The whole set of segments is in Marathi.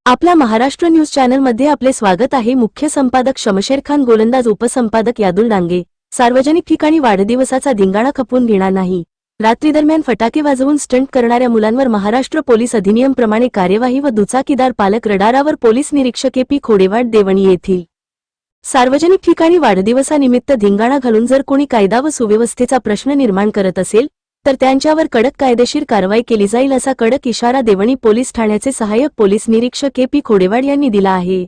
आपल्या महाराष्ट्र न्यूज चॅनलमध्ये आपले स्वागत आहे। मुख्य संपादक शमशेर खान, गोलंदाज उपसंपादक यादुल डांगे। सार्वजनिक ठिकाणी वाढदिवसाचा धिंगाणा खपवून घेणार नाही। रात्री दरम्यान फटाके वाजवून स्टंट करणाऱ्या मुलांवर महाराष्ट्र पोलीस अधिनियम प्रमाणे कार्यवाही व दुचाकीदार पालक रडारावर। पोलीस निरीक्षक पी खोडेवाड, देवणी येथील सार्वजनिक ठिकाणी वाढदिवसानिमित्त धिंगाणा घालून जर कोणी कायदा व सुव्यवस्थेचा प्रश्न निर्माण करत असेल तर त्यांच्यावर कडक कायदेशीर कारवाई केली जाईल, असा कडक इशारा देवणी पोलीस ठाण्याचे सहाय्यक पोलीस निरीक्षक पी खोडेवाड यांनी दिला आहे।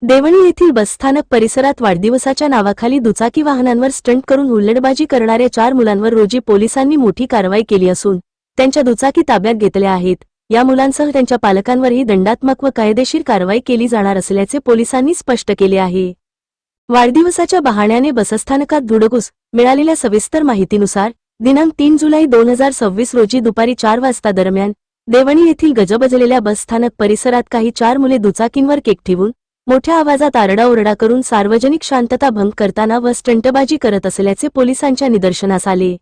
देवणी येथील बसस्थानक परिसरात वाढदिवसाच्या नावाखाली दुचाकी वाहनांवर स्टंट करून हुल्लडबाजी करणाऱ्या 4 मुलांवर रोजी पोलिसांनी मोठी कारवाई केली असून त्यांच्या दुचाकी ताब्यात घेतल्या आहेत। या मुलांसह त्यांच्या पालकांवरही दंडात्मक व कायदेशीर कारवाई केली जाणार असल्याचे पोलिसांनी स्पष्ट केले आहे। वाढदिवसाच्या बहाण्याने बसस्थानकात धुडगूस। मिळालेल्या सविस्तर माहितीनुसार दिनांक 3 जुलै 2026 रोजी दुपारी 4 वाजता दरम्यान देवणी येथील गजबजलेल्या बसस्थानक परिसरात काही 4 मुले दुचाकींवर केक ठेवून मोठ्या आवाजात आरडाओरडा करून सार्वजनिक शांतता भंग करताना व स्टंटबाजी करत असल्याचे पोलिसांच्या निदर्शनास आले।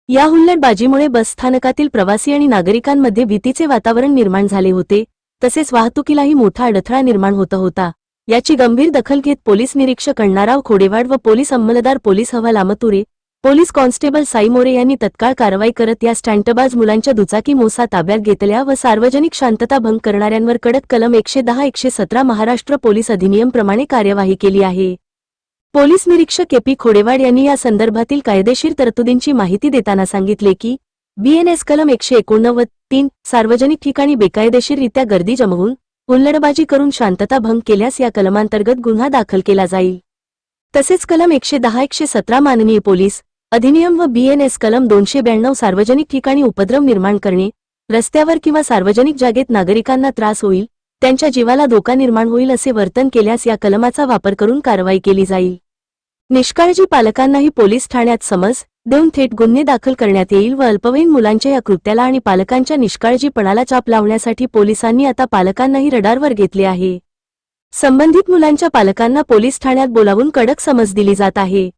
या हुल्लडबाजीमुळे बसस्थानकातील प्रवासी आणि नागरिकांमध्ये भीतीचे वातावरण निर्माण झाले होते, तसेच वाहतुकीलाही मोठा अडथळा निर्माण होता। याची गंभीर दखल घेत पोलीस निरीक्षक अण्णाराव खोडेवाड व पोलीस अंमलदार पोलीस हवाल आमतुरे, पोलीस कॉन्स्टेबल साई मोरे यांनी तत्काळ कारवाई करत या स्टंटबाज मुलांच्या दुचाकी मोसा ताब्यात घेतल्या व सार्वजनिक शांतता भंग करणाऱ्यांवर कडक कलम 110-117 महाराष्ट्र पोलीस अधिनियम प्रमाणे कार्यवाही केली आहे। पोलीस निरीक्षक पी खोडेवाड यांनी या संदर्भातील कायदेशीर तरतुदींची माहिती देताना सांगितले की BNS कलम 189(3) सार्वजनिक ठिकाणी बेकायदेशीररित्या गर्दी जमवून हुल्लडबाजी करून शांतता भंग केल्यास या कलमांतर्गत गुन्हा दाखल केला जाईल। तसेच कलम 110-117 माननीय पोलीस अधिनियम व BNS कलम 292 सार्वजनिक ठिकाणी उपद्रव निर्माण करणे, रस्त्यावर किंवा सार्वजनिक जागेत नागरिकांना त्रास होईल, त्यांच्या जीवाला धोका निर्माण होईल असे वर्तन केल्यास या कलमाचा वापर करून कारवाई केली जाईल। निष्काळजी पालकांनाही पोलीस ठाण्यात समज देऊन थेट गुन्हे दाखल करण्यात येईल व अल्पवयीन मुलांच्या या कृत्याला आणि पालकांच्या निष्काळजीपणाला चाप लावण्यासाठी पोलिसांनी आता पालकांनाही रडारवर घेतले आहे। संबंधित मुलांच्या पालकांना पोलीस ठाण्यात बोलावून कडक समज दिली जात आहे।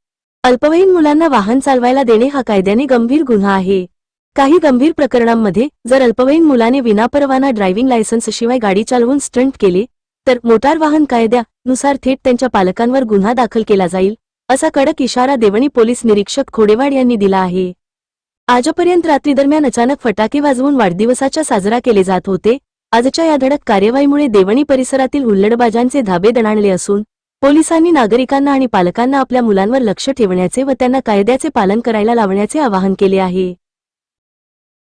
अल्पवयीन मुलांना वाहन चालवायला देणे हा कायद्याने गंभीर गुन्हा आहे। काही गंभीर प्रकरणांमध्ये जर अल्पवयीन मुलाने विनापरवाना ड्रायव्हिंग लायसन्सशिवाय गाडी चालवून स्टंट केले तर मोटार वाहन कायद्यानुसार थेट त्यांच्या पालकांवर गुन्हा दाखल केला जाईल, असा कडक इशारा देवणी पोलीस निरीक्षक खोडेवाड यांनी दिला आहे। आजपर्यंत रात्री दरम्यान अचानक फटाके वाजवून वाढदिवसाच्या साजरा केले जात होते। आजच्या या धडक कार्यवाहीमुळे देवणी परिसरातील हुल्लडबाजांचे धाबे दणाणले असून पोलिसांनी नागरिकांना आणि पालकांना आपल्या मुलांवर लक्ष ठेवण्याचे व त्यांना कायद्याचे पालन करायला लावण्याचे आवाहन केले आहे।